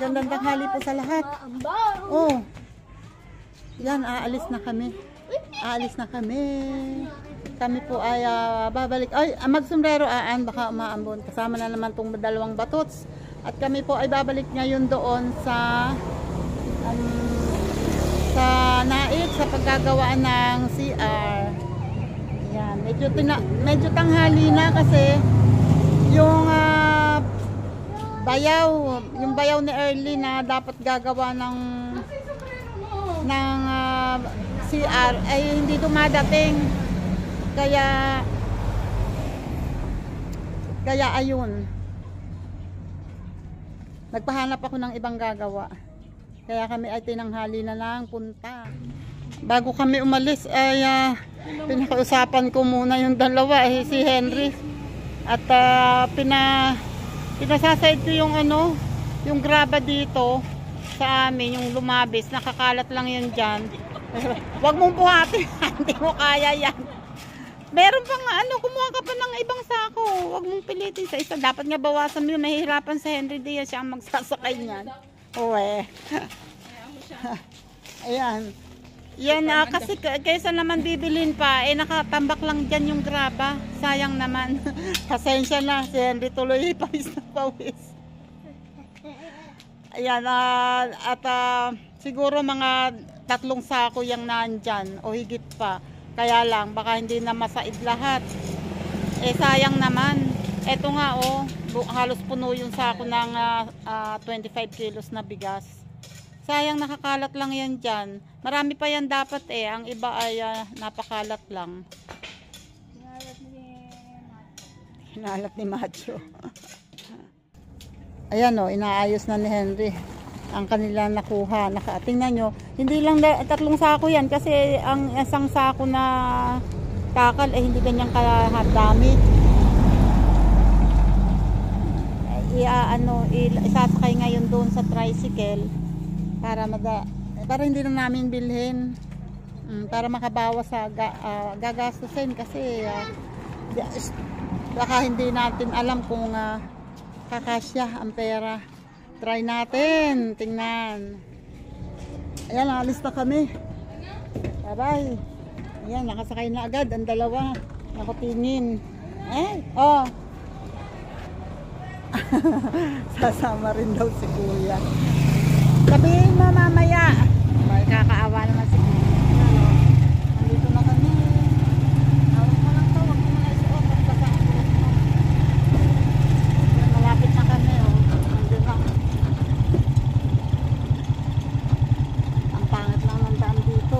Magandang tanghali po sa lahat. Oh. Yan, aalis na kami. Aalis na kami. Kami po ay babalik. Ay, magsombrero baka umaambon. Kasama na naman tong dalawang batots. At kami po ay babalik ngayon doon sa Naik sa paggagawaan ng CR. Yan, medyo tanghali na kasi yung bayaw ni Early na dapat gagawa ng CR ay hindi dumadating. Kaya ayun. Nagpahanap ako ng ibang gagawa. Kaya kami ay tinanghali na lang punta. Bago kami umalis ay pinakausapan ko muna yung dalawa si Henry. At pinasaside ko yung graba dito sa amin, yung lumabis, nakakalat lang yan dyan. Huwag mong buhatin, hindi mo kaya yan. Meron pang kumuha ka pa ng ibang sako. Huwag mong pilitin sa isa. Dapat nga bawasan mo yun, mahihirapan sa Henry Diaz, siya ang magsasakay niyan. Uwe. Ayan. Yan kasi kaysa naman bibilin pa, nakatambak lang dyan yung graba. Sayang naman. Pasensya na, si Henry tuloy pawis na pawis. Ayan, at siguro mga 3 sako yung nandyan o higit pa. Kaya lang, baka hindi na masaid lahat. Sayang naman. Eto nga halos puno yung sako ng 25 kilos na bigas. Sayang, nakakalat lang yan dyan. Marami pa yan dapat ang iba ay napakalat lang. Hinalat ni Macho. Ayan inaayos na ni Henry ang kanilang nakuha. Tingnan nyo, hindi lang 3 sako yan kasi ang isang sako na takal hindi ganyang kadami. Isasakay ngayon doon sa tricycle para hindi na namin bilhin, para makabawas sa gagastusin kasi baka hindi natin alam kung kakasya ang pera. Try natin, tingnan. Ayan, alis na kami. Bye bye. Ayan, nakasakay na agad ang dalawa. Nakutingin. Sasama rin daw si Kuya. Sabihin mo mamaya. May kakaawa naman si Kuya. Nandito na kami. Hawak mo lang to. Huwag mo na isuot. Malapit na kami. Nandun lang. Ang pangit lang ng daan dito.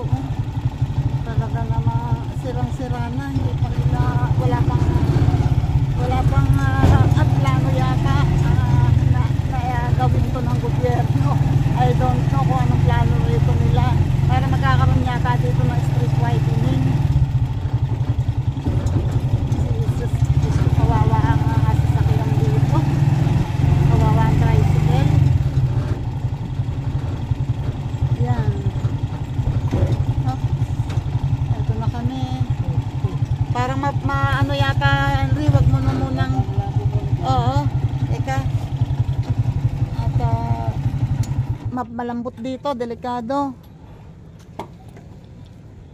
Talaga naman sirang-sira na. Hindi pa nila, wala pang at plano yata na gawin to ng gobyerno. I don't know kung anong plano rito nila para magkakaroon yata dito ng street widening. Jesus, kawawa ang sasakyan dito. Kawawa ang tricycle. Yan. Ito na kami. Parang yata, Henry, wag mo na munang at malambot dito, delikado.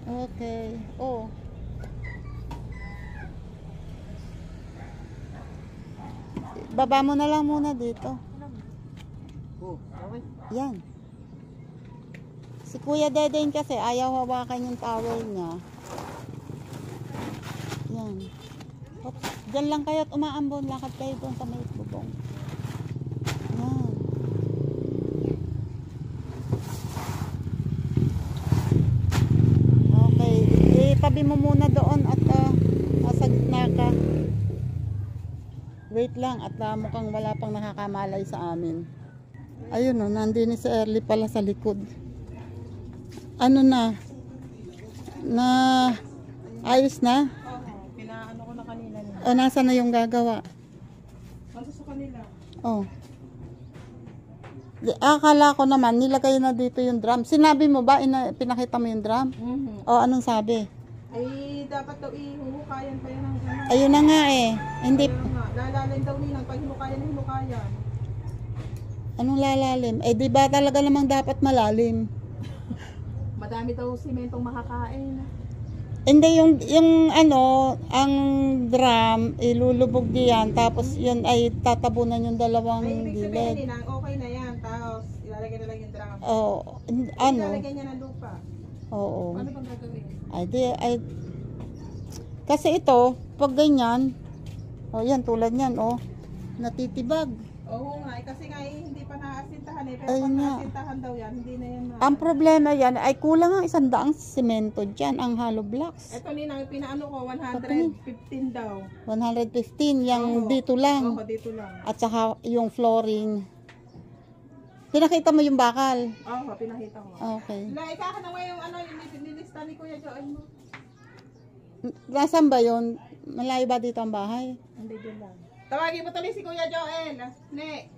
Okay. Baba mo na lang muna dito. Yan. Si Kuya Deden kasi ayaw hawakan yung towel niya. Yan. Oops. Diyan lang kayo at umaambon. Lakad kayo doon sa may bubong. Yan. Okay. Itabi mo muna doon at sa gitna ka. Wait lang at mukhang wala pang nakakamalay sa amin. Ayun nandun si Early pala sa likod. Na ayos na? Pinaano ko na kanina. Nasa na yung gagawa? Nasa sa kanila. Akala ko naman nilagay na dito yung drum. Sinabi mo ba pinakita mo yung drum? Anong sabi? Ay dapat daw ihuhukayan pa yan ng gano'n. Ayun na nga hindi. Lalalain daw nilang pag hinukayan na hinukayan. Anong lalalim? Eh, di ba talaga namang dapat malalim? Madami daw simentong makakain. Hindi, yung ano, ang drum, ilulubog diyan, tapos yun ay tatabunan yung dalawang Ay, ibig sabihin gilid. nila, okay na yan. Tapos, ilalagay na lang yung drum. Oo, ano? Ilalagay niya ng lupa. Oo. Ano bang gagawin? Kasi ito, pag ganyan, yan, tulad yan, natitibag. Oo nga, kasi nga hindi pa naasintahan eh. Pero Ayun pag nga. naasintahan daw yan, hindi na yan Ang problema yan ay kulang ang 100 semento dyan, ang hollow blocks. Ito nina, pinaano ko, 115 daw. 115, yung Oo. dito lang. Oo, dito lang. At saka yung flooring. Pinakita mo yung bakal. Oo, pinakita ko. Okay. Ikakan na nga yung ano, yung nilista ni Kuya Joel mo. Nasaan ba yun? Malayo ba dito ang bahay? Hindi dyan lang. Tawagin mo tuloy si Kuya Joel. Ne.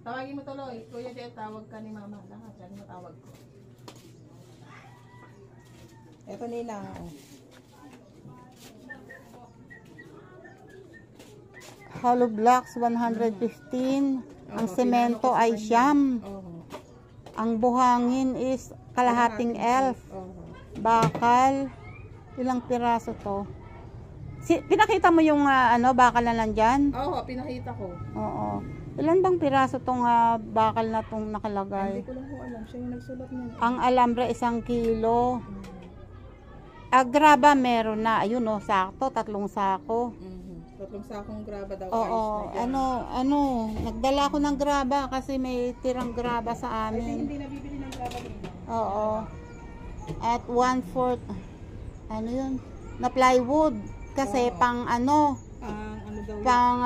Tawagin mo tuloy. Kuya Joel, tawag ka ni Mama. Lahat, yan matawag ko. Ito nila. Hollow blocks 115. Ang semento ay siyam. Oo. Ang buhangin is kalahating elf. Oo. Bakal. Ilang piraso to? Pinakita mo yung bakal na nandyan? Oo, pinakita ko. Oo. Ilan bang piraso tong bakal na tong Hindi nakalagay? ko lang po alam. Siya yung nagsulat niya. Ang alambre 1 kilo. Graba meron na. Ayun sakto. 3 sako. Tatlong sakong graba daw. Oo. ayos na dyan. Nagdala ko ng graba kasi may tirang graba sa Kasi amin. hindi nabibili ng graba nila. Oo. At 1/4 yun? Na plywood. Kasi Oo. pang Ano daw yan? pang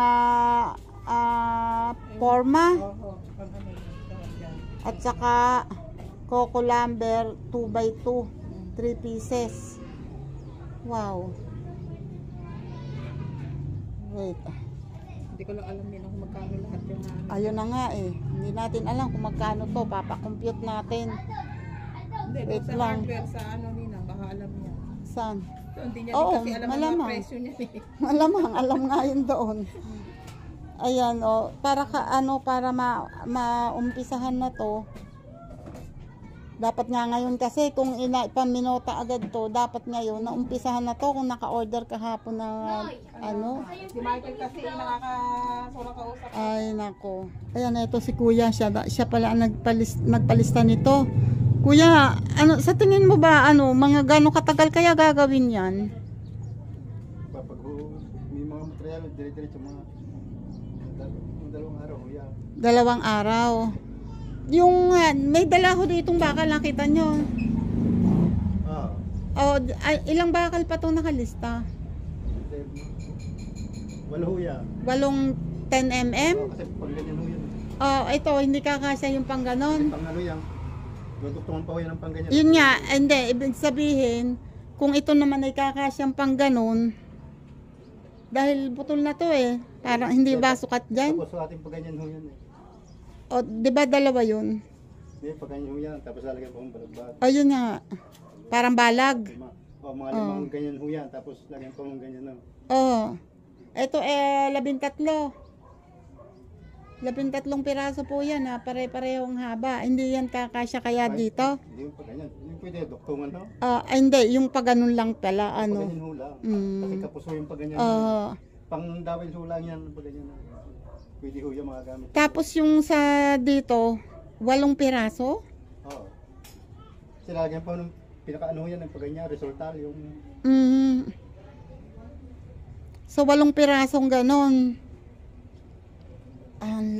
forma. Oo, pang ano yan. At saka coco lumber 2x2. 3 pieces. Wow. Wait. Hindi ko lang alam din kung magkano lahat yung Ayun na nga eh. Hindi natin alam kung magkano to. Papakompute natin. Hindi, doon Wait sa lang. hardware, sa ano nina, baka alam niya. Saan? So, hindi niya Oo, din kasi alam ang malamang. mga presyo niya eh. Malamang, alam nga yun doon. Ayan, para para maumpisahan na to. Dapat nga ngayon kasi kung paminota agad to, dapat ngayon naumpisahan na to kung naka-order kahapon ng Si Michael kasi nakakasura kausap. Ay, nako. Ayan, ito si Kuya. Siya pala ang nagpalista nito. Kuya, sa tingin mo ba, mga gano'ng katagal kaya gagawin yan? Pag may mga material, dire-diretso mga 2 araw, yan. 2 araw. Yung, may dala ko ditong bakal, nakita nyo. Ilang bakal pa itong nakalista? 8 ho yan. 10 mm? Kasi pag ganyan ho yan. Ito, hindi kakasya yung pang ganon. Pang ano yan, duduktungan pa ho yan ang pang ganyan. Yun nga, hindi, ibig sabihin, kung ito naman ay kakasyang pang ganon, dahil putol na to parang hindi ba sukat dyan? Tapos sa ating pag ganyan ho yan eh. Di ba 2 yun? Hindi, pag ganyan ho yan, tapos lalagyan pa hong balagbag. Yun nga, parang balag. Mga 5 ganyan ho yan, tapos lagyan pa hong ganyan ho. Ito 13. 13 piraso po yan pare-parehong haba. Hindi yan kakasya kaya dito. Hindi yung pag ganyan, hindi pwede duktungan ho. Hindi, yung pag ganun lang pala, Pag ganyan ho lang. Kasi kapos ho yung pag ganyan. Pang dawil ho lang yan, pag ganyan. Pwede ho yung mga gamit. Tapos yung sa dito, 8 piraso? Oo. Silagyan pa nung pinaka-ano yan, ng pag ganyan, resultal yung... So 8 pirasong ganon.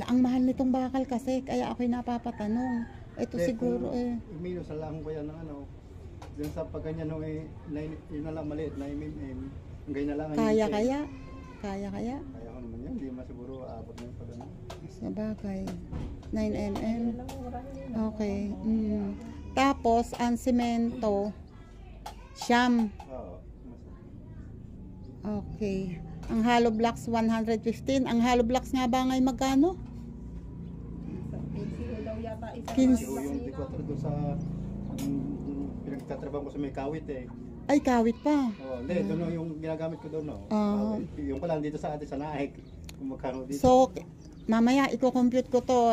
Ang mahal nitong bakal kasi, kaya ako'y napapatanong. Ito siguro Umino sa lang ko yan ng ano. Dun sa pag ganyan ho yun na lang maliit, 9 mm. Ang ganyan na lang. Kaya. Kaya ko naman yan, hindi masiguro aabot na yung pag ano. Sa bagay. 9 mm. Okay. Tapos, ang semento, siyam. Oo. Okay. Ang hollow blocks, 115. Ang hollow blocks nga ba ngay magkano? 15 daw yata isa. 15. Yung D4 doon sa pinagtatrabaho ko sa may kawit eh. Ay, kawit pa. Hindi, doon yung ginagamit ko doon. Yung pala dito sa atin sa Naik. Kung magkano dito. So, mamaya i-compute ko to,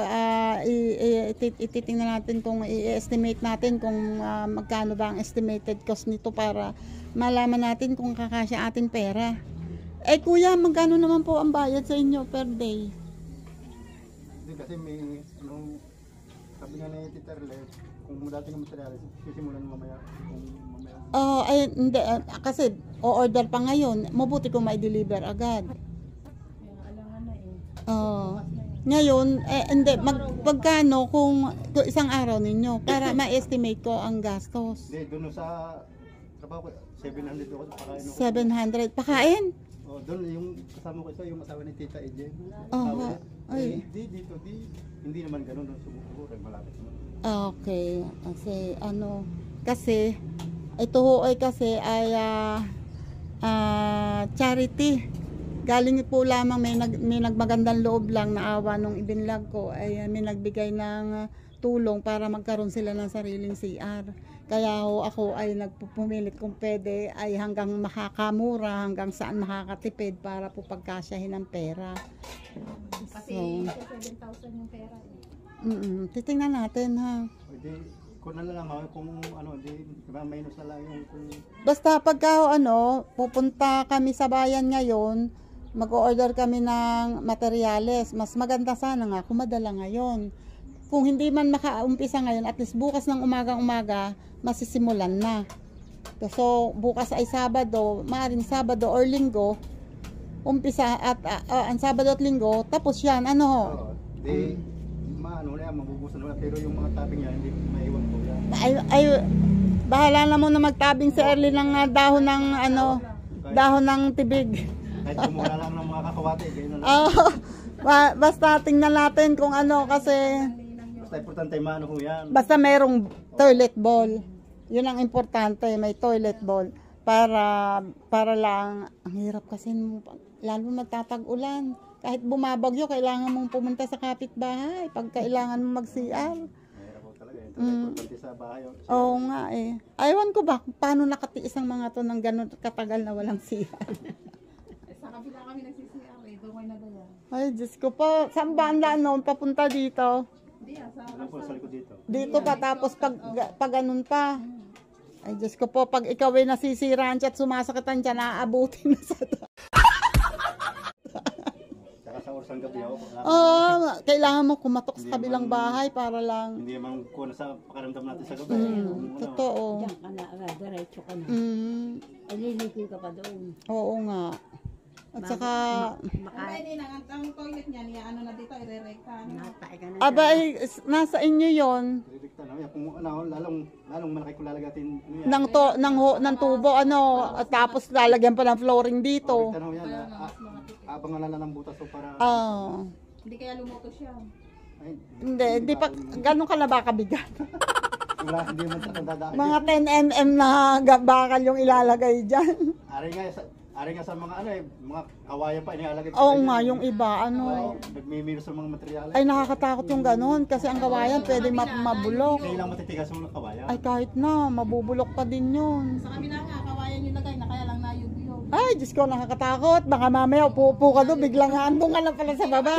ititingnan natin kung i-estimate natin kung magkano ba ang estimated cost nito para malaman natin kung kakasya ating pera. Eh kuya, magkano naman po ang bayad sa inyo per day? Hindi kasi may, sabi nga ni Tita Erlet, kung dati ng materialis, sisimulan mamaya, kung mamaya. Ay, hindi, kasi o-order pa ngayon, mabuti kung mai-deliver agad. Ngayon, hindi, magkano kung isang araw ninyo para ma-estimate ko ang gastos. Hindi, doon sa trabaho ko, 700 ako pakain ako. 700 pakain? Oh, doon yung kasama ko isa, yung asawa ni Tita Ejen. Ay. Hindi naman ganoon doon siguro, malapit naman. Okay, kasi ito ho ay kasi ay charity. Galing po lamang may nagmagandang loob lang na awa nung ibinlag ko ay may nagbigay ng tulong para magkaroon sila ng sariling CR. Kaya ho ako ay nagpupumilit kung pwede ay hanggang makakamura, hanggang saan makakatipid para po pagkasyahin ng pera. Kasi 7,000 yung pera. Titingnan natin ha. Hindi, kung na lang ako kung di minus na lang yung kung... Basta pagka pupunta kami sa bayan ngayon, mag-order kami ng materyales. Mas maganda sana nga kung madala ngayon. Kung hindi man makaumpisa ngayon, at least bukas ng umaga masisimulan na. So bukas ay Sabado, maaaring Sabado or Linggo, umpisa at ang Sabado at Linggo, tapos yan, mabubusan na, pero yung mga topping niya, hindi maiwan ko yan. Ay, bahala na muna magtabing si Erly ng dahon ng dahon ng tibig. Kahit kumula lang ng mga kakawate, ganyan na lang. Basta tingnan natin kung kasi Basta importante maano ho yan. basta merong toilet bowl. Yun ang importante, may toilet bowl para lang ang hirap kasi lalo magtatag-ulan. Kahit bumabagyo, kailangan mong pumunta sa kapitbahay pag kailangan mong mag-CR. Mahirap po talaga. Ito importante sa bahay. Oo nga eh. Aywan ko ba paano nakatiis ang mga to ng ganun katagal na walang CR. Sa kabila kami nagsi-CR doon may nadala. Ay, Diyos ko po. Saan ba ang daan noon papunta dito? Hindi sa Ano po sa likod dito? Dito pa tapos pag ganun pa. Ay, Diyos ko po, pag ikaw ay nasisiraan siya at sumasakitan siya, naaabutin na sa Saka sa oras ng gabi ako. Kailangan mo kumatok sa kabilang bahay para lang. Hindi naman kuha sa pakaramdam natin sa gabi. Totoo. Diyan ka na, diretso ka na. Aliligoy ka pa doon. Oo nga. At saka, Hindi na ang toilet niya niya na dito irerekta. Natay ka na. abay, nasa inyo yon Didikta na. Kung lalong malaki kung lalagatin. ng tubo, at tapos lalagyan pa ng flooring dito. Tanong yan. Abang nga ng butas so para... Hindi kaya lumuto siya. Ay, Hindi pa, ganun ka na ba kabigat? wala, hindi man sa dadaan. Mga 10 mm na bakal yung ilalagay dyan. Ari nga sa mga mga kawayan pa inilalagay. Oo nga, yung iba, Nagmimiro sa mga materyales. ay nakakatakot yung ganun kasi ang kawayan pwede mabulok. Kaya lang matitigas yung kawayan. Ay kahit na, mabubulok pa din yun. Sa kabila nga, kawayan yung lagay na kaya lang nayug-yug. Ay, Diyos ko, nakakatakot. Baka mamaya upo ka doon, biglang andong ka lang pala sa baba.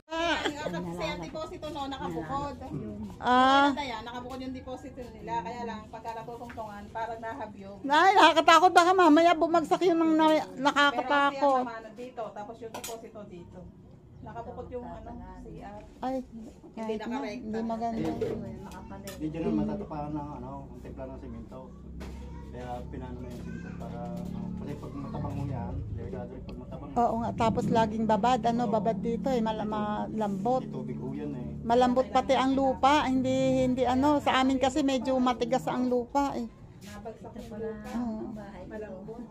Kasi ang deposito nakabukod. Nakabukod yung deposito nila. Kaya lang, pagka natutungtungan, parang nahabyog. Ay, nakakatakot. Baka mamaya bumagsak yun ng Pero kasi nakakatakot. ang dito, tapos yung deposito dito. Nakabukod yung CR. Ay, Hindi kahit na, nakarekta. hindi maganda. Hindi dyan naman matatapakan ng ang timpla ng simento. Kaya pinano na yung simento para kasi pag matabang mo yan, delikado rin pag matabang. Oo nga, tapos laging babad, babad dito malambot. May tubig ho yan eh. Malambot pati ang lupa, hindi sa amin kasi medyo matigas ang lupa eh. Nabagsak yung lupa. Malambot.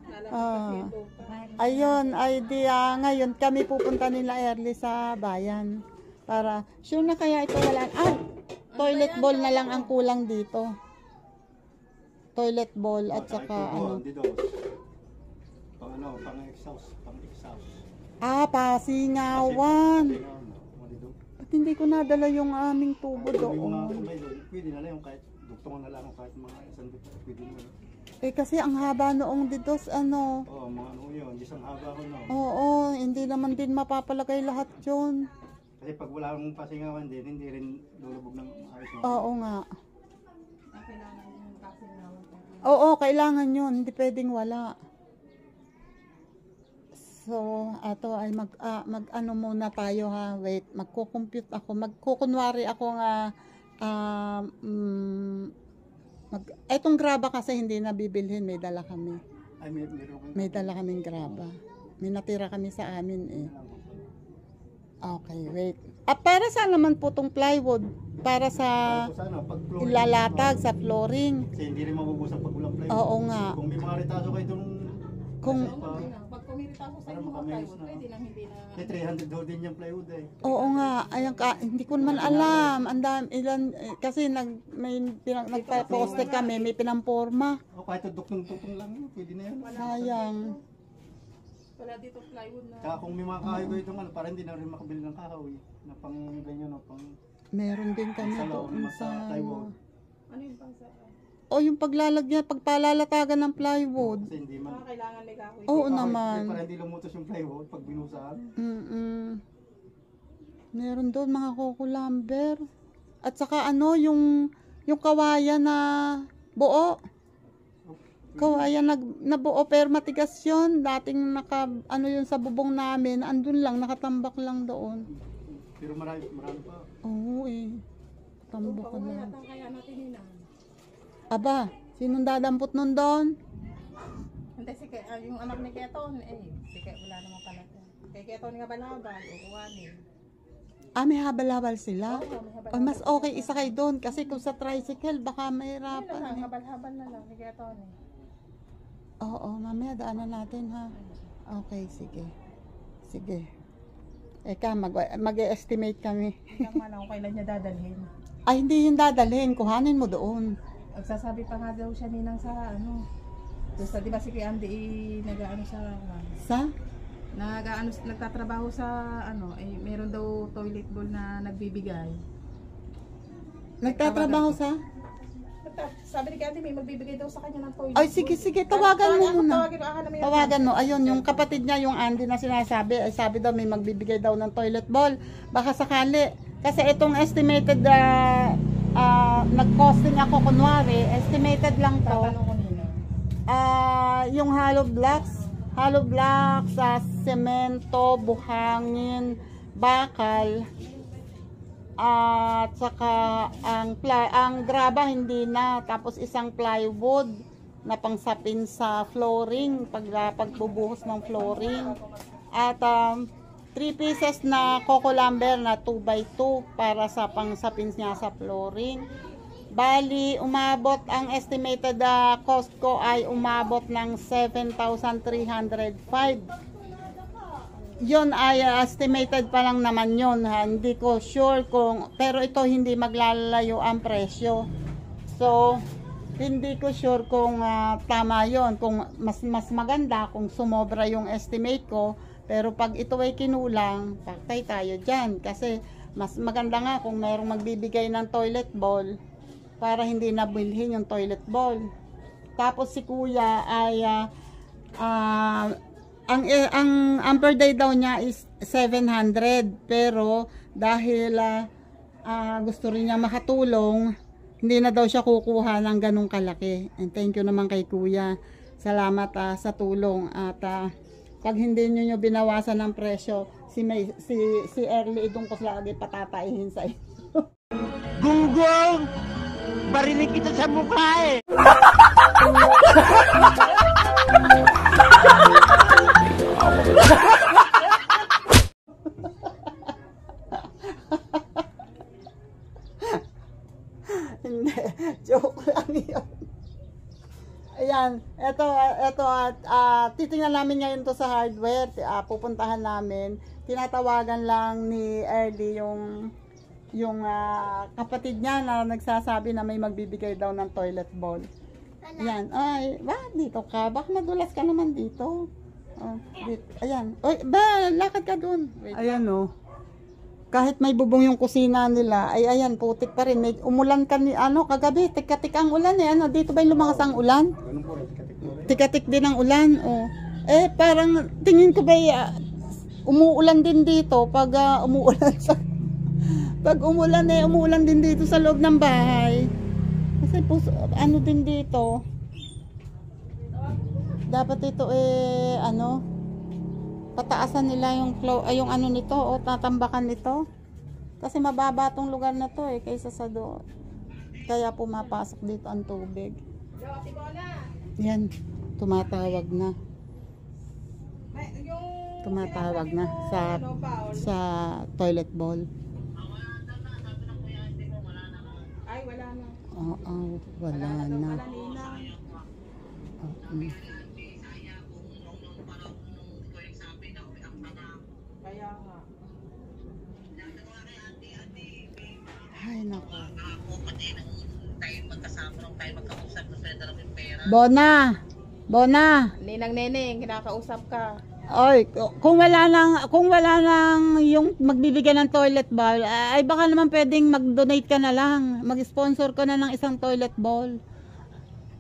Lalabas Ah. kasi yung lupa. Ayun, ngayon kami pupunta nila early sa bayan. Para, sure na kaya ito wala. Toilet bowl na lang ang kulang dito. Toilet bowl at saka Dito. Pang exhaust. Pasingawan. Dito. At hindi ko nadala yung aming tubo Yung mga doon. sabay doon, pwede na lang yung kahit dugtungan na lang kahit mga isang dito, pwede na lang. Kasi ang haba noong didos, ano. Oo, mga ano yun, isang haba ko no. Oo, hindi naman din mapapalagay lahat yun. Kasi pag wala akong pasingawan din, hindi rin lulubog ng ayos mo. Oo nga. Kailangan yung kasingawan. Oo, kailangan yun. Hindi pwedeng wala. So, ato ay mag ano muna tayo ha. Wait, magko-compute ako. Magkukunwari ako nga etong graba kasi hindi na bibilhin, may dala kami. Ay, meron ko. May dala kaming graba. May natira kami sa amin eh. Okay, wait. Para saan naman po tong plywood? Para sa Sa ano, pag flooring, ilalatag sa flooring. Kasi hindi rin mabubusan pag walang plywood. Oo nga. Kung may mga retaso kayo itong Kung Pag kumirita ako sa Para inyo mga makamilis plywood, na. pwede lang hindi na. 300 daw din yung plywood eh. oo nga, ayan ka, hindi ko naman alam. Andam ilan kasi nagpa-poste kami, may pinamporma. O kahit duktong-duktong lang yun, pwede na yan. Sayang. Wala dito plywood na. Kaya kung may mga kahoy kayo itong ano, para hindi na rin makabili ng kahoy. Na pang ganyan o pang Meron din kami sa loob, doon sa plywood. Ano yung pang sa? o yung paglalagyan, pagpalalatagan ng plywood. Kasi hindi man. Kailangan may kahoy. Oo Kahoy, naman. Para hindi lumutos yung plywood pag binusahan. Meron doon mga kukulamber. At saka ano, yung kawayan na buo. Kawayan na buo pero matigas yun. Dating ano yun sa bubong namin, andun lang, nakatambak lang doon. Pero marami pa. Oo eh. Tambak ko lang. Kaya natin hinan. Aba, sinong dadampot nun doon? Hindi, yung anak ni Keton, si Keton, wala naman pala. Kay Keton nga balabal, ukuwanin. May habal-habal sila? Oo, may habal. O mas okay isa kayo doon kasi kung sa tricycle baka Yun mahirapan. lang, Eh. habal-habal na lang ni Keton. Oo, mamaya daanan natin ha. Okay, sige. Sige. Eka, mag-estimate kami. Lang man ako kailan niya dadalhin. Ay, hindi yung dadalhin. Kuhanin mo doon. Magsasabi pa nga daw siya ninang sa ano. Doon sa, di ba si Kuya Andy nag-ano sa Sa? nagtatrabaho sa ano, meron daw toilet bowl na nagbibigay. Nagtatrabaho sa? Sabi ni Kuya Andy may magbibigay daw sa kanya ng toilet Ay, sige, sige. Tawagan mo muna. Tawagan Tawagan mo. Ayun, yung kapatid niya, yung Andy na sinasabi, ay sabi daw may magbibigay daw ng toilet bowl. Baka sakali. Kasi itong estimated, nag-costing ako kunwari, estimated lang to. Tatanong ko nila. Yung hollow blocks, semento, buhangin, bakal, at saka ang graba hindi na, tapos isang plywood na pangsapin sa flooring, pagbubuhos ng flooring, at 3 pieces na coco lumber na 2x2 para sa pangsapin niya sa flooring. Bali, umabot ang estimated cost ko ay umabot ng 7,305. Yun ay estimated pa lang naman yun. Ha? Hindi ko sure kung, pero ito hindi maglalayo ang presyo. So, hindi ko sure kung tama yon, kung mas maganda kung sumobra yung estimate ko. Pero pag ito ay kinulang, paktay tayo dyan. Kasi mas maganda nga kung mayroong magbibigay ng toilet bowl para hindi nabilhin yung toilet bowl. Tapos si kuya ay ang per day daw niya is 700. Pero dahil gusto rin niya makatulong, hindi na daw siya kukuha ng ganong kalaki. And thank you naman kay kuya. Salamat sa tulong. At pag hindi nyo binawasan ng presyo, si Early idong ko lagi patataihin sa inyo. Gunggong! Barinig kita sa mukha eh! Hindi, joke lang yun. Ayan, eto titingnan namin ngayon to sa hardware, pupuntahan namin. Tinatawagan lang ni Early yung kapatid niya na nagsasabi na may magbibigay daw ng toilet bowl. Ayan, ay, dito ka? Baka madulas ka naman dito. Dito. Ayan, oy, lakad ka dun. Wait. Ayan o. kahit may bubong yung kusina nila, ay ayan, putik pa rin. May umulan kagabi, tik-tik ang ulan eh. Ano, dito ba yung lumakas ang ulan? Ganun po rin, tikatik po rin. Tik-tik din ang ulan, oh. Eh, parang, tingin ko ba, umuulan din dito pag umuulan sa... Pag umulan umuulan din dito sa loob ng bahay. Kasi ano din dito. Dapat ito pataasan nila yung yung ano nito o tatambakan nito. Kasi mababa tong lugar na to kaysa sa doon. Kaya pumapasok dito ang tubig. Yan, tumatawag na. Tumatawag na sa toilet bowl. Ay, wala na. Oo, wala na. Kaya nga. Ay, nako. Bona. Ninang Neneng, kinakausap ka. Oy, kung wala nang yung magbibigay ng toilet bowl, ay baka naman pwedeng mag-donate ka na lang. Mag-sponsor ka na ng isang toilet bowl.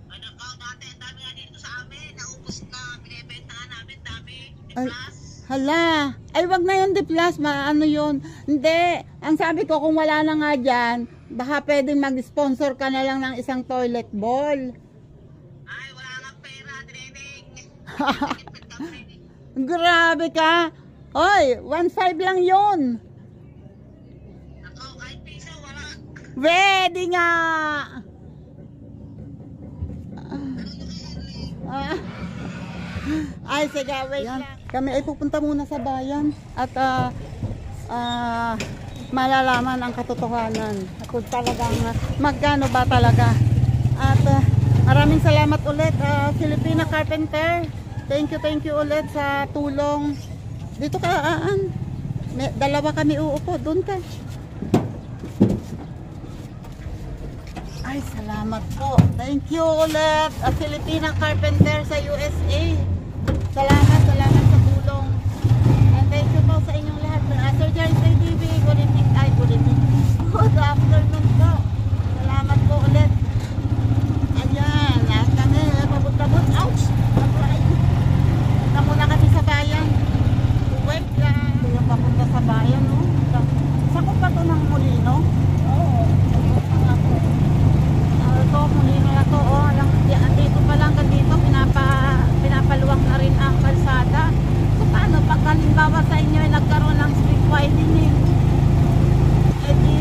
Ano ka, dati ang dami nga dito sa amin, naubos na, binibentahan namin, dami, Ay, plus. hala. Ay, wag na yun, Diplas. Ano yun? Hindi. Ang sabi ko, kung wala na nga dyan, baka pwedeng mag-sponsor ka na lang ng isang toilet bowl. Ay, wala kang pera, Neneng. Grabe ka. Hoy, 1.5 lang yun. Ako, kahit piso, wala. Pwede nga. Ay, sige, wait lang. Kami ay pupunta muna sa bayan at malalaman ang katotohanan. Kung talagang magkano ba talaga. At maraming salamat ulit, Filipina Carpenter. Thank you ulit sa tulong. Dito ka, dalawa kami uupo. Doon ka. Ay, salamat po. Thank you ulit, Filipina Carpenter sa USA. Salamat sa tulong. And thank you po sa inyong lahat. Sir Jerry TV, good evening. Good evening. Good afternoon po. Salamat po ulit. Ayan, lahat kami. Pabot-pabot. Ouch! Muna kami sa bayan. Wait lang. Ito yung papunta sa bayan, no? Sakot pa ito ng Molino? Oo. Ito, Molino na ito. Dito pa lang dito, pinapaluwang na rin ang kalsada. So, paano? Pag halimbawa sa inyo ay nagkaroon ng street widening, di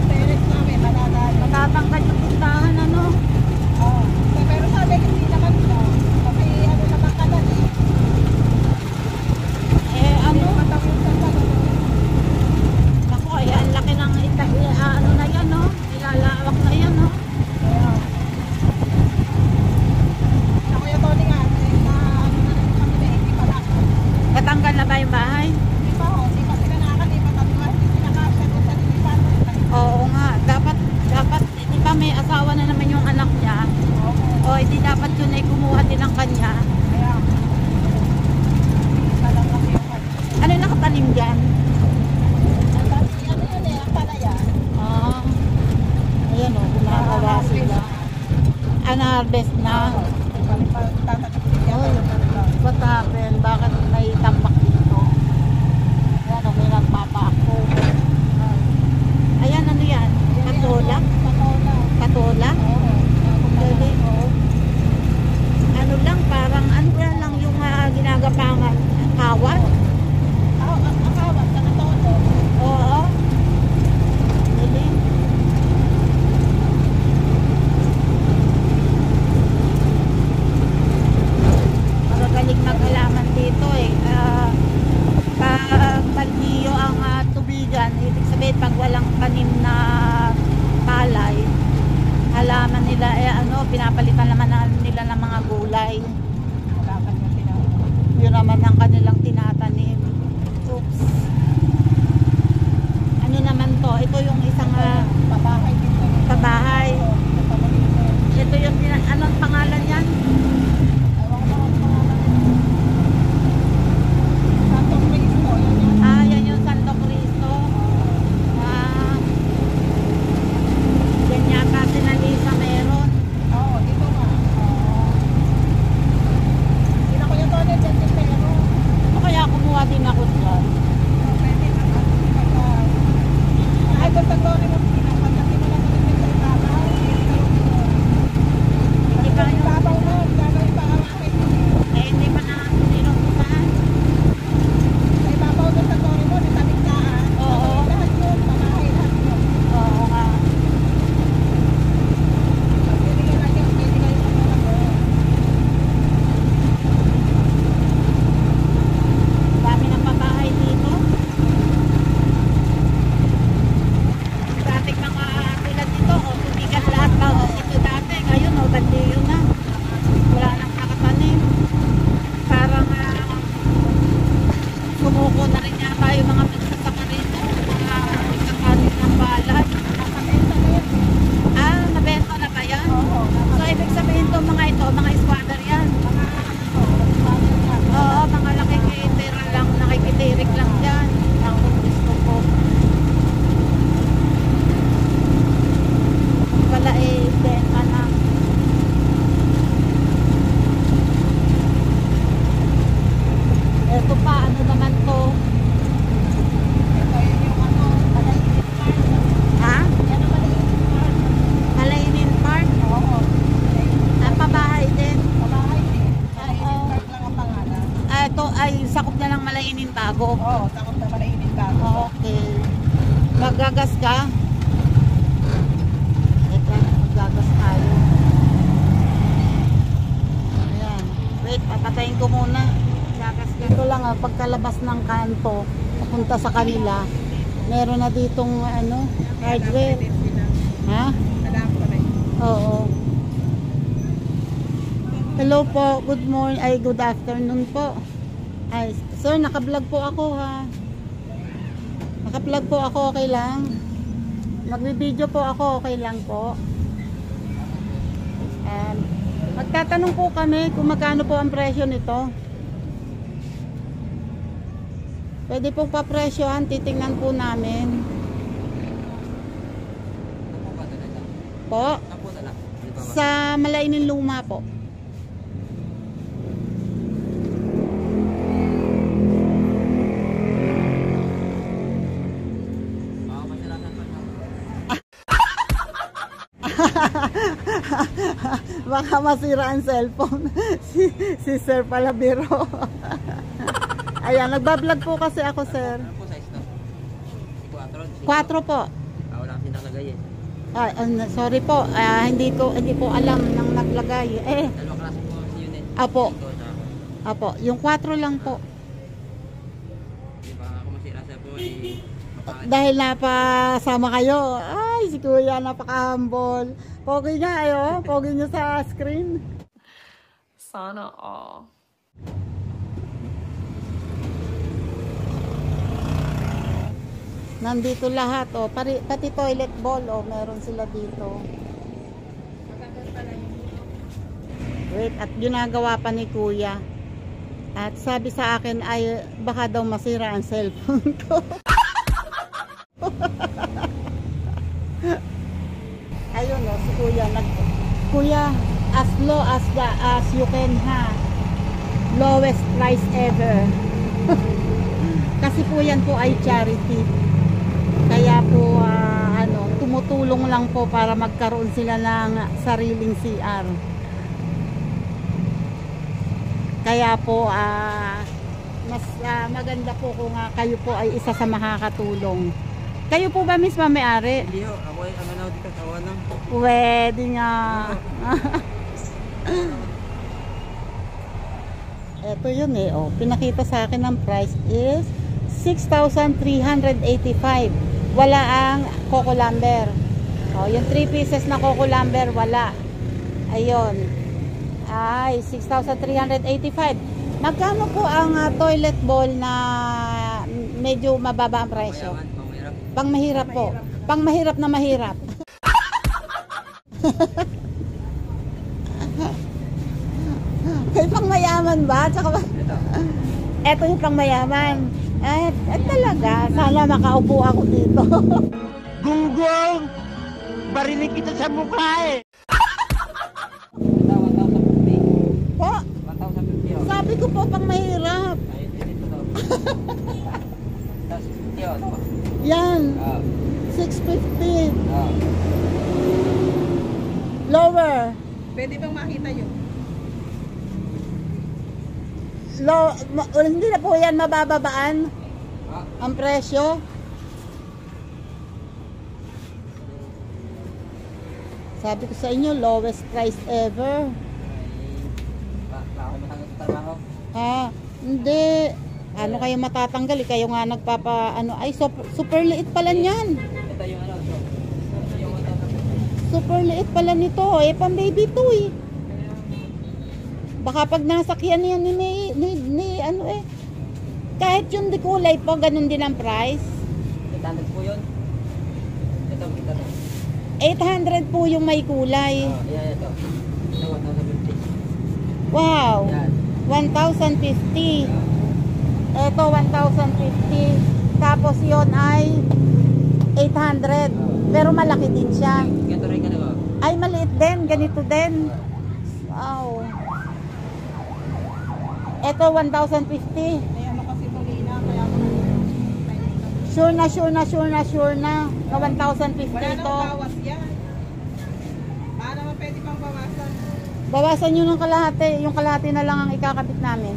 Parents namin, matatangkad yung puntahan, ano? Oo. Pero sabi kasi naman ito, kasi ano naman ka na Ano? matapusan ka na. Ako, ang laki ng ano na yan, no? Ilalawak na yan, no? Sa Kuya Tony nga, na ano na rin kami na hindi pala. Natanggal na ba yung bahay? Hindi pa ho, hindi pa sila nakakalipat at hindi sinakasya kung sa nilipan. Oo nga, dapat, di ba may asawa na naman yung anak niya? O, hindi dapat yun ay kumuha din ng kanya. Kaya, lang kasi yung Ano nakatanim dyan? ano yun ang palaya. Ayan o, gumagawa sila. Unharvest na. Oy, what happened? Bakit may tambak dito? Ayan o, may nagpapako. Ayan, ano yan? Patolak? Patolak? Galing, o. Ano lang, parang ano lang yung ginagapangan. Kawat? Oo. Galing. Magagaling mag-halaman dito pag baldiyo ang tubigan, ibig sabihin pag walang panim na palay, halaman nila pinapalitan naman nila ng mga gulay. Yun naman ang kanilang tinatanim. Oops. Ano naman to? Ito yung isang pabahay. Ito yung anong pangalan yan? Yan yung Santo Cristo. Magagas ka? Eka, magagas tayo. Ayan. Wait, papatayin ko muna. Magagas ka. Ito lang pagkalabas ng kanto, papunta sa kanila, meron na ditong ano, hardware. Ha? Alam ko rin. Oo. Hello po, good morning, ay good afternoon po. Ay, sir, naka-vlog po ako ha. Naka-vlog po ako, okay lang. Magbi-video po ako, okay lang po. Magtatanong po kami kung magkano po ang presyo nito. Pwede pong papresyohan, titingnan po namin. Po? Sa Malainin Luma po. Baka masira ang cellphone. si Sir pala biro. Ayan, nagbablog po kasi ako, sir. Ano po size to? 4 po. Wala kasi nakalagay eh. Sorry po, hindi ko alam nang naglagay. Dalawa klase po kasi yun eh. Apo. Ito, sa- Apo, yung 4 lang po. Di ba ako masira sa po eh. Dahil napasama kayo. Ay, si Kuya, napaka-humble. Pogi niya, ayo. Pogi niya sa screen. Sana all. Nandito lahat, oh. Pati toilet bowl, oh. Meron sila dito. Wait, at ginagawa pa ni Kuya. At sabi sa akin ay baka daw masira ang cellphone ko. Ayun, oh, si Kuya. Kuya, as low as you can ha. Lowest price ever. Kasi po yan po ay charity. Kaya po tumutulong lang po para magkaroon sila ng sariling CR. Kaya po mas maganda po kung kayo po ay isa sa makakatulong. Kayo po ba mismo may-ari? Hindi ho, ako ay ang ano dito sa awan ng. Pwede nga. Ito yun eh. Oh. Pinakita sa akin ng price is 6,385. Wala ang Coco Lumber. Oh, yung 3 pieces na Coco Lumber, wala. Ayun. Ay, 6,385. Magkano po ang toilet bowl na medyo mababa ang presyo? Mayaman, pangmahirap. Pang mahirap po. Pang mahirap na mahirap. May pang mayaman ba? Tsaka ba? Eto yung pang mayaman. Talaga. Sana makaupo ako dito. Gunggong! Barinig kita sa mukha eh! Ito, 1,050. Po, 1,050 ho. sabi ko po pang mahirap. Ayun, dito daw. 1,050 ho. Ito. Yan. Ah, 650. ah. Lower. Pwede bang makita yun? Hindi na po yan mabababaan Ah, ang presyo. Sabi ko sa inyo, lowest price ever. baka matanggal sa trabaho. Hindi. Ano kayo matatanggal? Kayo nga ay super liit pala niyan. Ito yung ano, ito. Yung 1,050. Super liit pala nito. Pang baby to eh. Baka pag nasakyan yan kahit yung di kulay po, ganun din ang price. 800 po yun. Ito, 800 po yung may kulay. Ayan, ito. Ito, 1,050. Wow. Yan. 1,050. Ito 1,050. Tapos yon ay 800. Pero malaki din siya. Ganito rin ka na. Ay maliit din, ganito din. Wow. Ito 1,050. Ay ano kasi Molina, kaya ako Sure na 1,050 wala ito. nang bawas yan. Paano mo pwede pang bawasan? Bawasan nyo ng kalahati. Yung kalahati na lang ang ikakabit namin.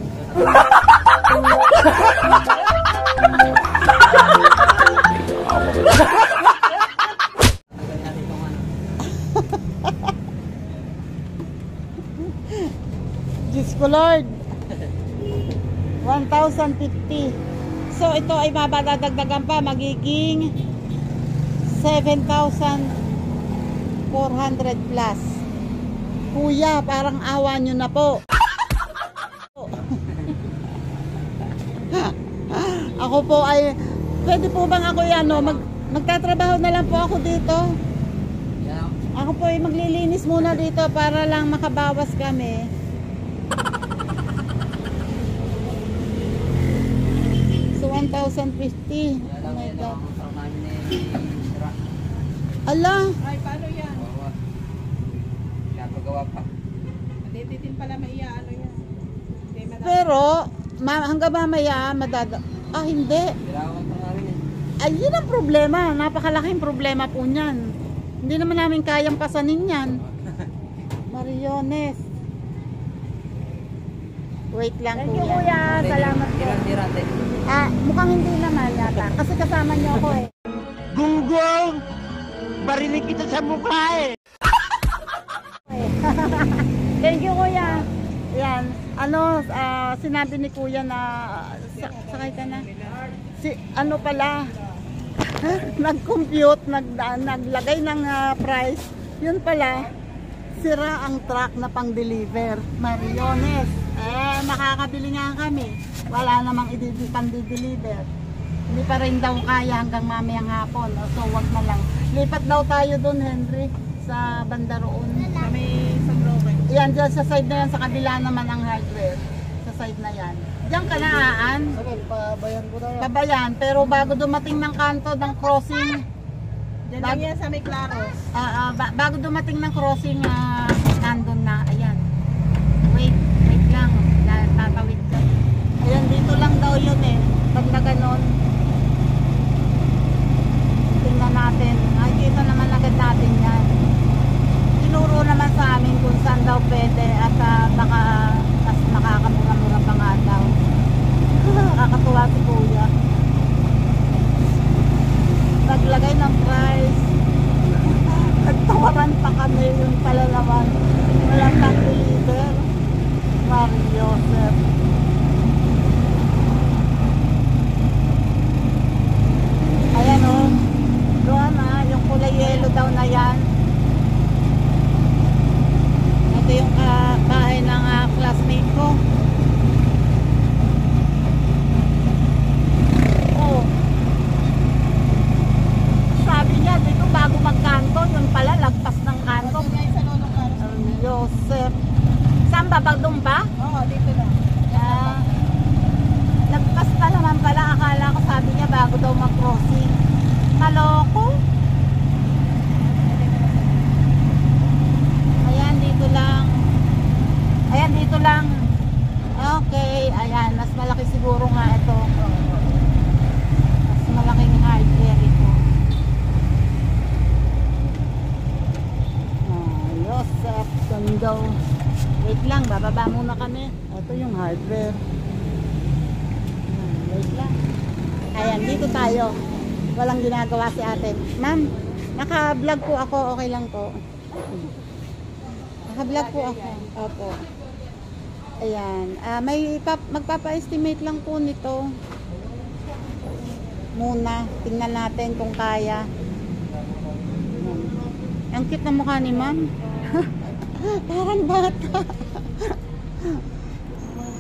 Lord. 1,050. So ito ay mabadadagdagan pa, magiging 7,400 plus. Kuya, parang awa nyo na po. Ako po ay, pwede po bang ako yan, no? Magtatrabaho na lang po ako dito. Ako po ay maglilinis muna dito para lang makabawas kami. So 1,050. Oh my God. Ala, Ay, paano yan? Napagawa pa. Hindi din pala maiyaano yan. Hindi pero hanggang mamaya hindi. Kailangan pa namin eh. Ay, yun ang problema. Napakalaking problema po niyan. Hindi naman namin kayang pasanin yan. Mariones. Wait lang, Thank you, kuya. kuya. Salamat po. Tirante. Mukhang hindi naman yata. Kasi kasama niyo ako eh. Gunggong! Barinig kita sa mukha eh! Thank you, kuya. Yan. Sinabi ni kuya na sakay ka na. Ano pala? Nag-compute, naglagay ng price. Yun pala, sira ang truck na pang-deliver. Mariones. Makakabili nga kami. Wala namang pang-deliver. Hindi pa rin daw kaya hanggang mamayang hapon. So, wag na lang. Lipat daw tayo doon, Henry, sa banda roon. Sa may San Roque. Yan, dyan sa side na yan, sa kabila naman ang hardware. Sa side na yan. Diyan ka na, Aan. Pabayan ko na yan. Babayan, pero bago dumating ng kanto ng crossing, Diyan lang yan sa may Claros. bago dumating ng crossing, nandun na, ayan. Wait lang, tatawid ka. Ayan, dito lang daw yun eh. Pag na ganon, tingnan natin. Nakikita naman agad natin yan. Tinuro naman sa amin kung saan daw pwede at baka mas makakamura-mura pa nga daw. Nakakatuwa si kuya. Naglagay ng price. Nagtawaran pa kami, yun pala naman. Walang nag-deliver. Mario Joseph. Ayan o. Doon yung kulay yellow daw na yan. Ito yung bahay ng classmate ko. Oh. Sabi niya, dito bago magkanto, yun pala, lagpas ng kanto. Doon yan sa Lolong Claros. Joseph. Saan ba? Bagdong ba? Oo, dito lang. Lagpas pa naman pala. Akala ko sabi niya bago daw mag-crossing. Maloko. Ayan, dito lang. Ayan, dito lang. Okay, ayan. Mas malaki siguro nga ito. Mas malaking hardware ito. Joseph Tondo. Wait lang, bababa muna kami. Ito yung hardware. Wait lang. Ayan, dito tayo. Walang ginagawa si ate. Ma'am, naka-vlog po ako. Okay lang po. Naka-vlog po ako. Opo. Ayan. Magpapa-estimate lang po nito. Muna. Tingnan natin kung kaya. Ayan. Ang cute na mukha ni ma'am. Parang bata.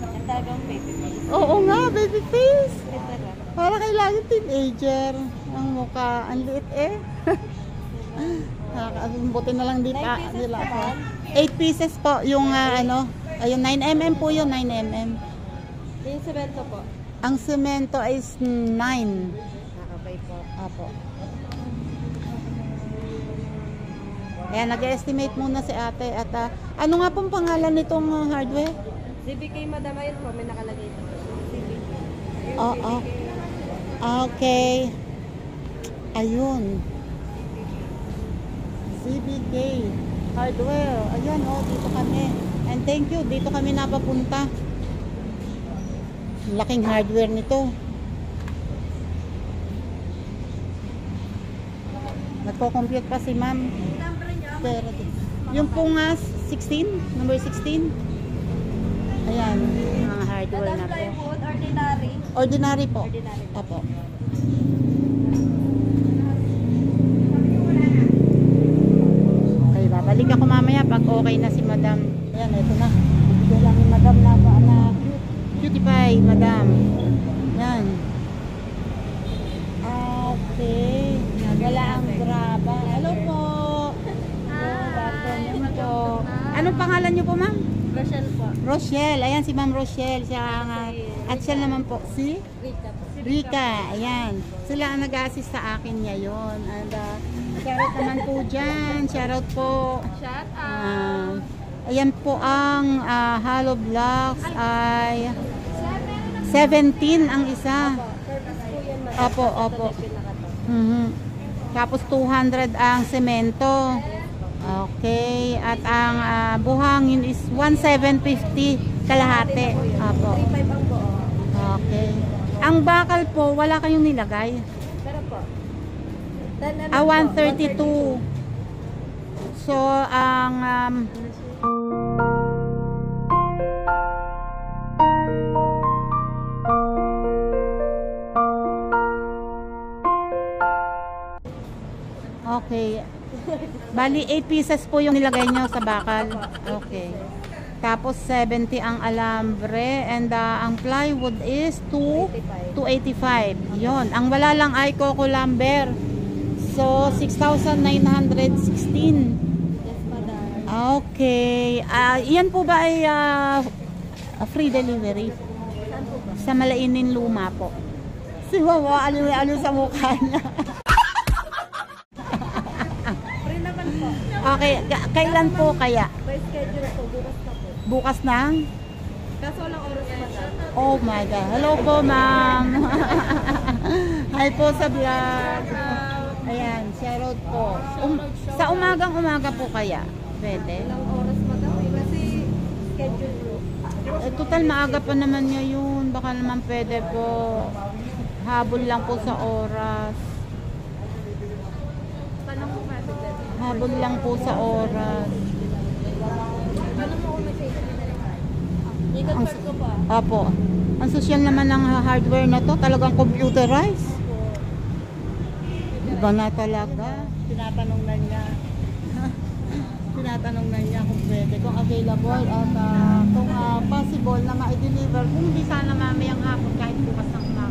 Ang talagang baby face. Oo nga, baby face. Para kailangan teenager. Ang mukha, ang liit eh. Buti na lang dito. 9 pieces Nila pa ako. ba? 8 pieces po. Yung ayun, 9mm po yun, 9mm. Yung semento po. Ang semento is 9. Nakabay po. Apo. Ayan, nag-estimate muna si ate. At ano nga pong pangalan nitong hardware? CBK Madam, ayun po, may nakalagay ito. CBK. Oo. Okay. Ayun. CBK Hardware. Ayan, dito kami. And thank you, dito kami napapunta. Laking hardware nito. Nagko-compute pa si ma'am. Pero yung po nga 16, number 16. Ayan, mga hardware na po. Plywood, ordinary. Ordinary po. Ordinary. Opo. Okay, babalik ako mamaya pag okay na si madam. Ayan, ito na. Bibigyan lang ni madam na cutie pie, madam. Yan. Okay. Nagala ang graba. Hello po. Anong pangalan niyo po, ma'am? Rochelle po. Rochelle. Ayan si Ma'am Rochelle. Siya ang, at siya naman po si Rika po. Rika. Ayan. Sila ang nag-assist sa akin ngayon. And shoutout naman po dyan. Shoutout po. Shout out. Ayan po ang Hollow Blocks ay 17 ang isa. Opo, opo. Tapos 200 ang semento. Okay. At ang buhangin is 1,750 kalahati. Opo. 3.5 ang buo. Okay. Ang bakal po, wala kayong nilagay? Pero po. 132. So, ang okay. Bali, 8 pieces po yung nilagay nyo sa bakal. Okay. Tapos, 70 ang alambre. And ang plywood is 285. Yon. Ang wala lang ay coco lumber. So, 6,916. Yes, madam. Okay. Yan po ba ay free delivery? Saan po ba? Sa Malainin Luma po. Si Wawa, aliw-aliw sa mukha niya. Free naman po. Okay, kailan po kaya? By schedule po. Bukas na po. Bukas na? Kaso walang oras, madam. Oh my God. Hello po, ma'am. Hi po sa vlog. Ayan, shoutout po. Sa umagang-umaga po kaya? Pwede? Walang oras, madam. Kasi schedule po. Total maaga pa naman ngayon. Baka naman pwede po. Habol lang po sa oras. Tanong mo message. Habol lang po sa oras. Tanong mo kung message. I-confirm ko pa. Apo. Ang social naman ng hardware na to, talagang computerized. Iba na talaga. Tinatanong na niya. Tinatanong na niya kung pwede, kung available at kung possible na ma-deliver. Kung hindi sana mamayang hapon kahit bukas ng umaga.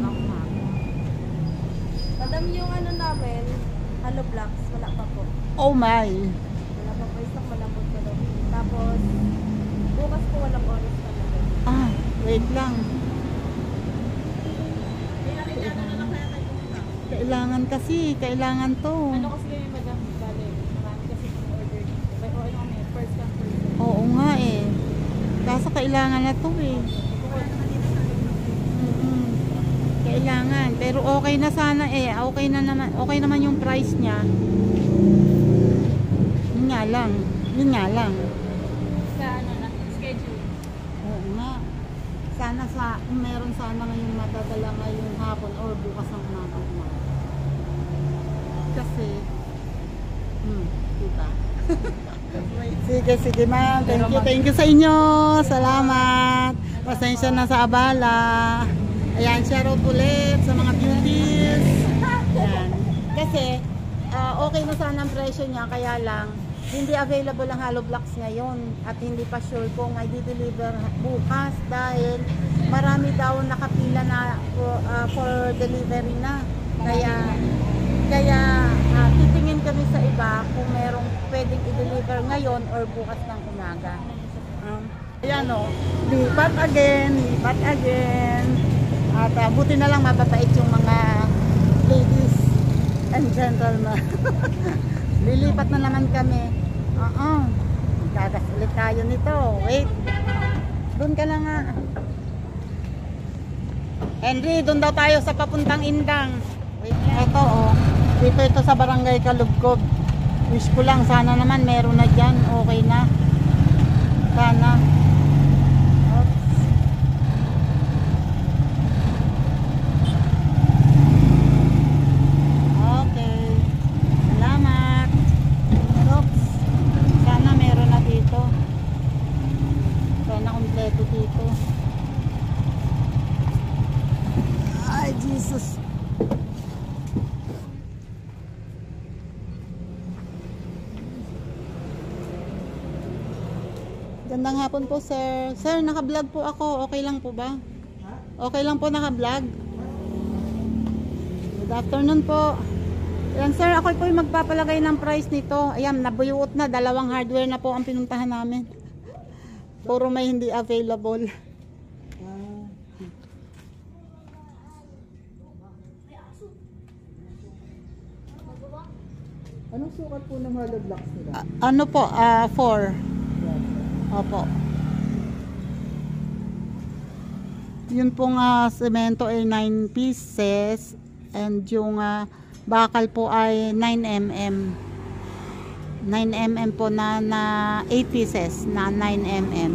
Madam, yung ano namin, hollow blocks, wala pa po. Oh my! Wala pa po stock, malambot pa daw. Tapos, bukas po walang oras talaga. Wait lang. Kailangan kasi, kailangan to. Ano kasi kami, madam, bale, marami kasi kung order dito. May ano kami, first come first serve. Oo nga eh. Kaso kailangan na to eh. Kailangan. Pero okay na sana eh. Okay naman yung price niya. Yun nga lang. Sa ano na, schedule. Oo nga. Sana kung meron sana ngayong matadala ngayong hapon or bukas ng umaga. Kasi, diba? Sige ma'am. Thank you sa inyo. Salamat. Pasensya na sa abala. Ayan, shoutout ulit sa mga beauties. Ayan. Kasi, okay na sana ang presyo niya, kaya lang, hindi available ang hollow blocks ngayon at hindi pa sure kung may di-deliver bukas dahil marami daw nakapila na for delivery na. Kaya titingin kami sa iba kung merong pwedeng i-deliver ngayon or bukas ng umaga. Ayan o, lipat again. At buti na lang mababait yung mga ladies and gentlemen. Lilipat na naman kami. Gagas ulit tayo nito. Wait. Doon ka na nga. Henry, doon daw tayo sa papuntang Indang. Wait. Ito oh. Dito ito sa Barangay Kalugkob. Wish ko lang sana naman meron na dyan. Okay na. Sana. Sana meron na dito. Sana kompleto dito. Gandang hapon po, sir. Sir, naka-vlog po ako. Okay lang po ba? Okay lang po naka-vlog? Good afternoon po. Ayan, sir, ako po yung magpapalagay ng price nito. Ayan, nabuyuot na. 2 hardware na po ang pinuntahan namin. Puro may hindi available. Anong sukat po ng hollow blocks nila? Ano po? 4. Opo. Yun pong semento ay 9 pieces and yung bakal po ay 9mm. 9mm po na 8 pieces na 9mm.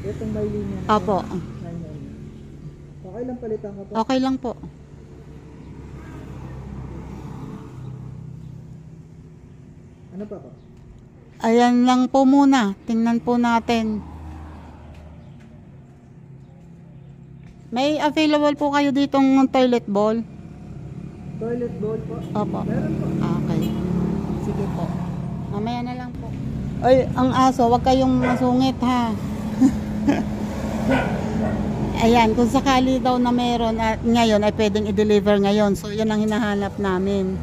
Itong may linya. Opo. 9mm. Okay lang palitan ka po. Okay lang po. Ano pa po? Ayan lang po muna. Tingnan po natin. May available po kayo ditong toilet bowl? Toilet bowl po? Opo. Meron po. Okay. Sige po. Mamaya na lang po. Ay, ang aso, wag kayong masungit ha. Ayan, kung sakali daw na meron at ngayon ay pwedeng i-deliver ngayon. So, yan ang hinahanap namin.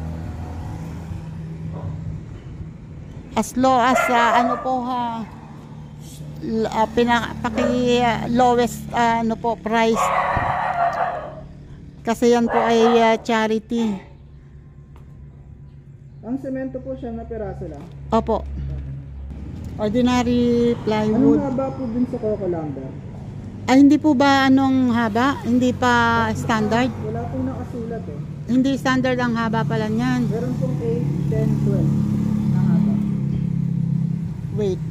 As low as ano po ha, pinapaki lowest ano po price. Kasi yan po ay charity. Ang semento po siya na peraso lang. Opo. Ordinary plywood. Anong haba po din sa Coco Lumber? Ay, hindi po ba anong haba? Hindi pa standard? Wala pong nakasulat eh. Hindi standard ang haba pala niyan. Meron pong 8, 10, 12 na haba. Wait.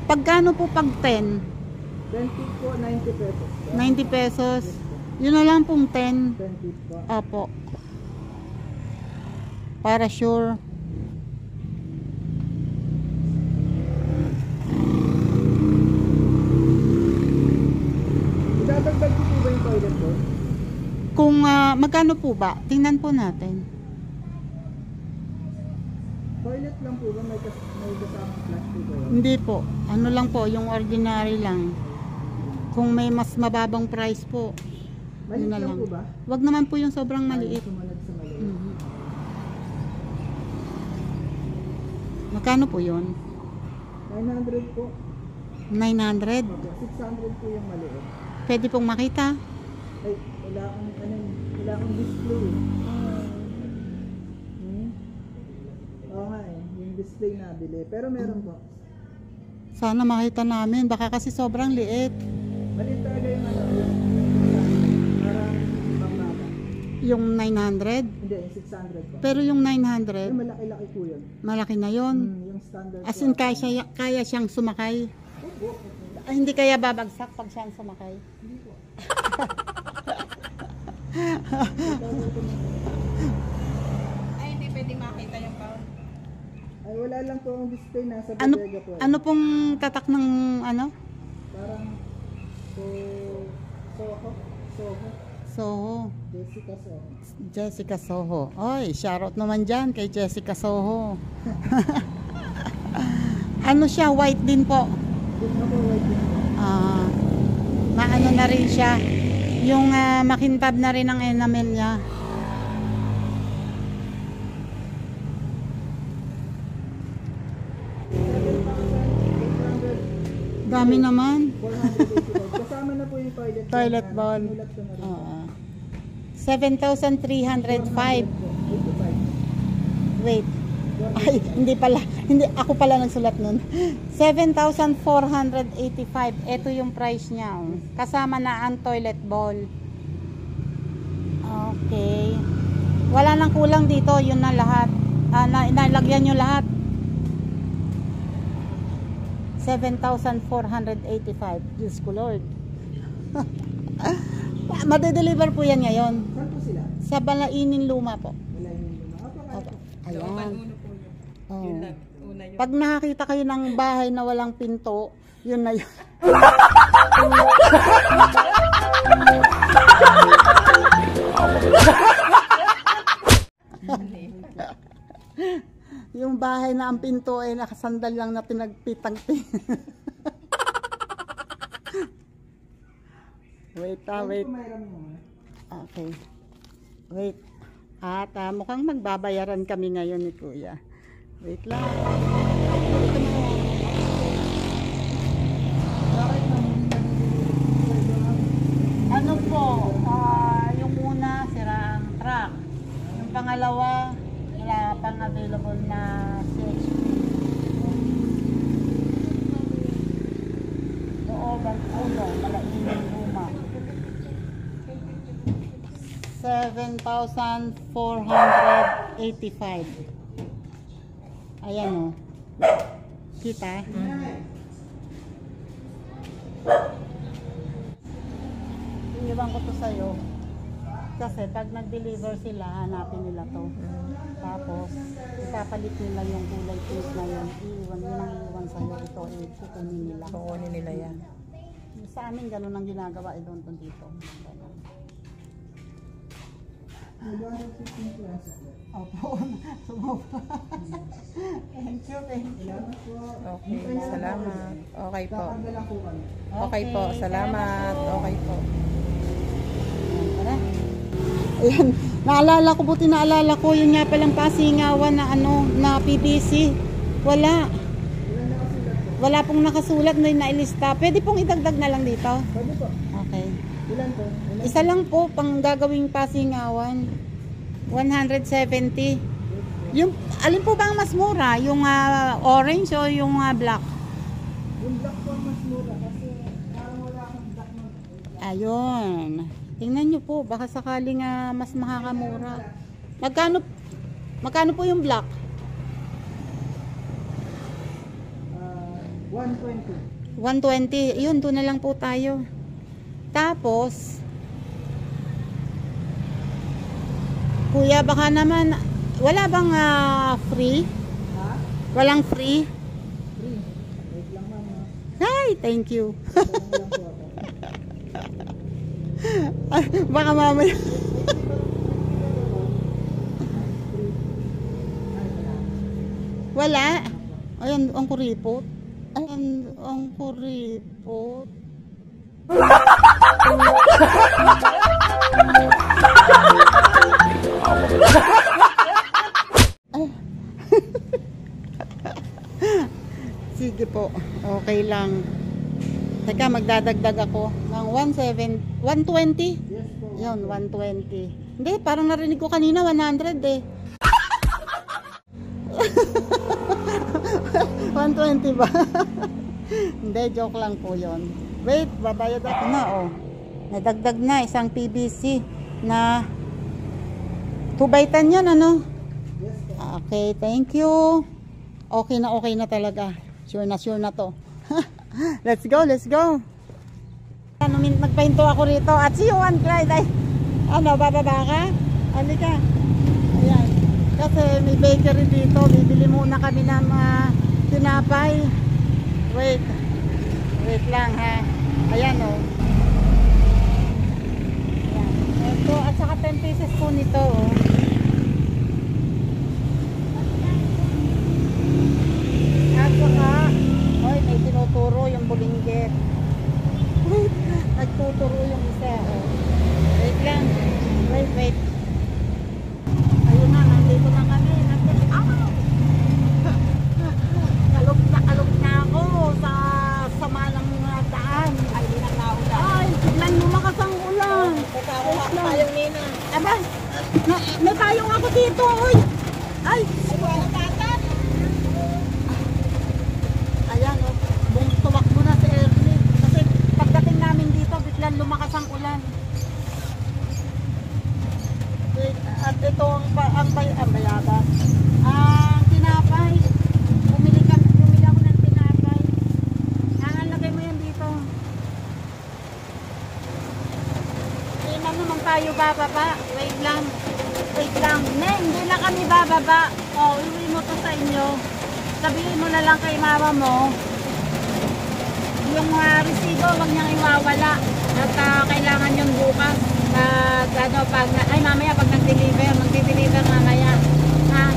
Pagkano po pag 10? 10 feet po, 90 pesos. 90 pesos. Yun na lang pong 10. 10 feet po. Opo. Para sure. Idadagdag ko po ba yung toilet bowl? Kung magkano po ba? Tingnan po natin. Toilet lang po ba? May kasamang flash po ba yun? Hindi po. Ano lang po, yung ordinary lang. Kung may mas mababang price po. Maliit Yun na lang lang. po ba? Wag naman po yung sobrang maliit. Sumunod sa maliit. Mhm. Magkano po yun? 900 po. 900? Okay. 600 po yung maliit. Pwede pong makita? Ay, wala akong display. Oo nga eh, yung display na bili. Pero meron po. Sana makita namin. Baka kasi sobrang liit. Maliit talaga yung parang pambaba. Yung 900? Hindi, yung 600 po. Pero yung Yung 900, malaki-laki po yun. malaki na yon. Yung standard As po. in, kaya siyang sumakay. Ay, hindi kaya babagsak pag siyang sumakay. Ay, hindi pwedeng makita yung pound. Ay, wala lang po ang display. Nasa Ano, bodega po. ano pong tatak ng ano? Parang, Soho. Soho. Jessica Soho. Jessica Soho. Oy, shoutout naman dyan kay Jessica Soho. Ano siya? White din po. Yung ako, white din po. Maano na rin siya. Yung makintab na rin ang enamel niya. Dami naman. 485. Kasama na po yung toilet. Toilet bowl. Sinulat ko na rin. Oo. 7,305. 85. Wait. Ay, hindi pala. Hindi, ako pala nagsulat nun. 7,485. Ito yung price niya. Oh. Kasama na ang toilet bowl. Okay. Wala nang kulang dito. Yun na lahat. Nalagyan nyo lahat. 7,485. Diyos ko Lord. Madedeliver po yan ngayon. Saan po sila? Sa Balainin Luma po. Wala yung luma. Opo. Ayan. Uno po yun. Oh. Yun lang. Una yun. Pag nakakita kayo ng bahay na walang pinto, yun na yun. Yung bahay na ang pinto ay nakasandal lang na pinagpitang-ting. Wait, wait. Okay. Wait. At mukhang magbabayaran kami ngayon ni Kuya. Wait lang. Ano po? Yung una, sira ang truck. Yung pangalawa, wala pang available na CHP. Loob ang ulo, malaking luma. 7,485. Ayan o. Kita? Iniwan ko to sa'yo. Kasi pag nag-deliver sila, hanapin nila to. Tapos, ipapalit nila yung kulay pink na yun. Yun ang iiwan sa'yo. Ito, kukunin nila. Kukunin nila yan. Sa amin, ganun ang ginagawa. Doon dito. Ganun. Opo, sumobra. Thank you. Okay, salamat. Okay po. Okay po, salamat. Okay po. Ayan, naalala ko, buti naalala ko, yun nga palang pasingawan na na PVC. Wala pong nakasulat na nailista. Pwede pong idagdag na lang dito? Pwede po. Okay. Ilan po? Isa lang po, pang gagawing pasingawan. 170. Yung, alin po ba ang mas mura? Yung orange o yung black? Yung black po ang mas mura kasi parang wala akong black na. Ayun. Tingnan nyo po, baka sakaling mas makakamura. Magkano po yung black? 120. 120. Yun, doon na lang po tayo. Tapos, Kuya, baka naman, wala bang free? Ha? Walang free? Free. Wait lang ma'am. Hi, thank you. Lang po ako. Baka mamaya. Wala. Ayan, ang kuripot. Ayan, ang kuripot. Sige po, okay lang. Teka, magdadagdag ako ng 120. Yes po. Yun, 120. Hindi, parang narinig ko kanina 100 eh. 120 ba? Hindi, joke lang po yun. Wait, babayad ako na oh. Nadagdag na isang PVC na 2x10 yan, ano? Yes po. Okay, thank you. Okay na talaga. Sure na to. Let's go, let's go. Nagpahinto ako rito at si Juan Clyde ay, bababa ka? Halika. Ayan. Kasi may bakery dito. Bibili muna kami ng tinapay. Wait lang ha. Ayan o. Ayan. Ito, at saka 10 pieces po nito o. At saka, may tinuturo yung bulinggit. Nagtuturo yung isa o. Wait lang. Wait. Ayun na, nandito na kami. Kalog na ako sa sama ng daan. Ay, hindi na naulan. Ay, tignan mo makasang ulan. Kakakuha ko tayong nina. Aba, may tayong ako dito. Uy. Ay, ayan o. Tumakbo na si Ernie. Kasi pagdating namin dito, biglang lumakas ang ulan. At ito ang bayabas. Ang tinapay. Bumili ako ng tinapay. Lagay mo yan dito. Hindi naman tayo bababa. Wait lang. Hindi na kami bababa. Iwi mo to sa inyo. Sabihin mo na lang kay mama mo. Yung resibo, wag niyang iwawala. At kailangan yung bukas. Mamaya pag nag-deliver, magdi-deliver mamaya. Ha?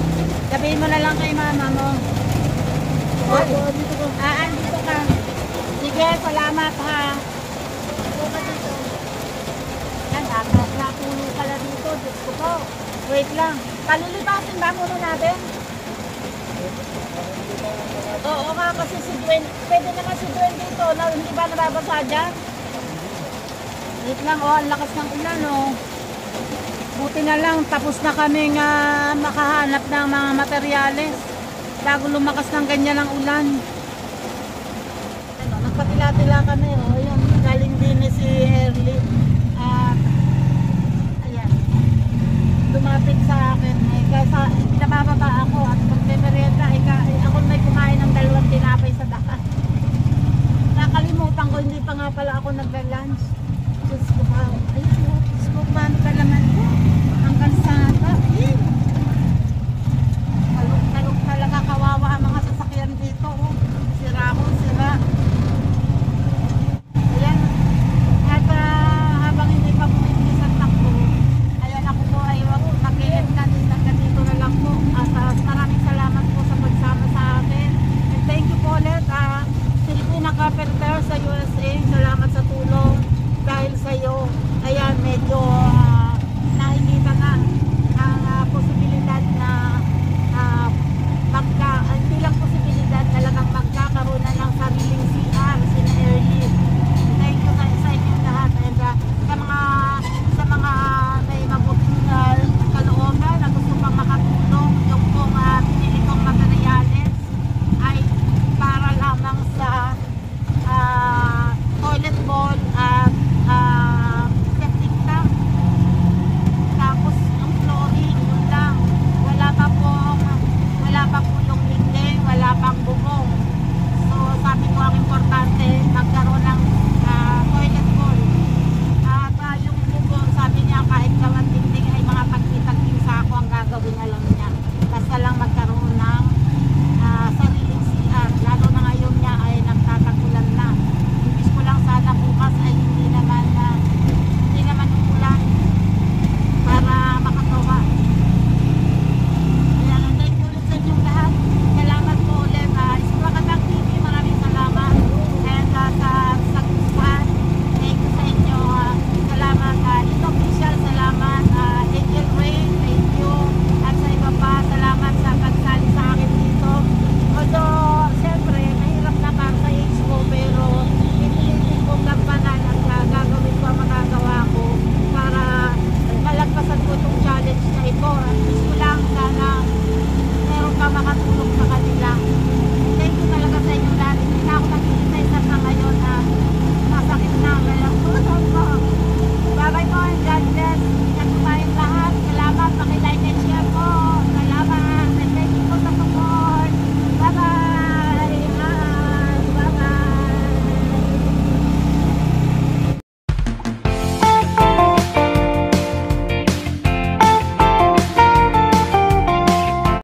Sabihin mo mo na lang kay mama mo. Andito ka. Sige, salamat ha. Dito ka dito. Yan, natulog ka na dito. Diyos ko po. Wait lang. Palilipasin ba muna natin? Oo nga, kasi si Dwayne, pwede naman si Dwayne dito, na, hindi ba nababasa dyan? Wait lang, ang lakas ng ulan, Buti na lang, tapos na kaming makahanap ng mga materyales bago lumakas ng ganyan ang ulan. Ano, nagpatila-tila kami, yung galing din si Erly. Ayan, lumapit sa akin, kaya pinabababa ako at magme-merienda, ako may kumain ng 2 tinapay sa daan. Nakalimutan ko, hindi pa nga pala ako nagla-lunch. Diyos ko pa, ayun, Diyos ko, paano ka naman?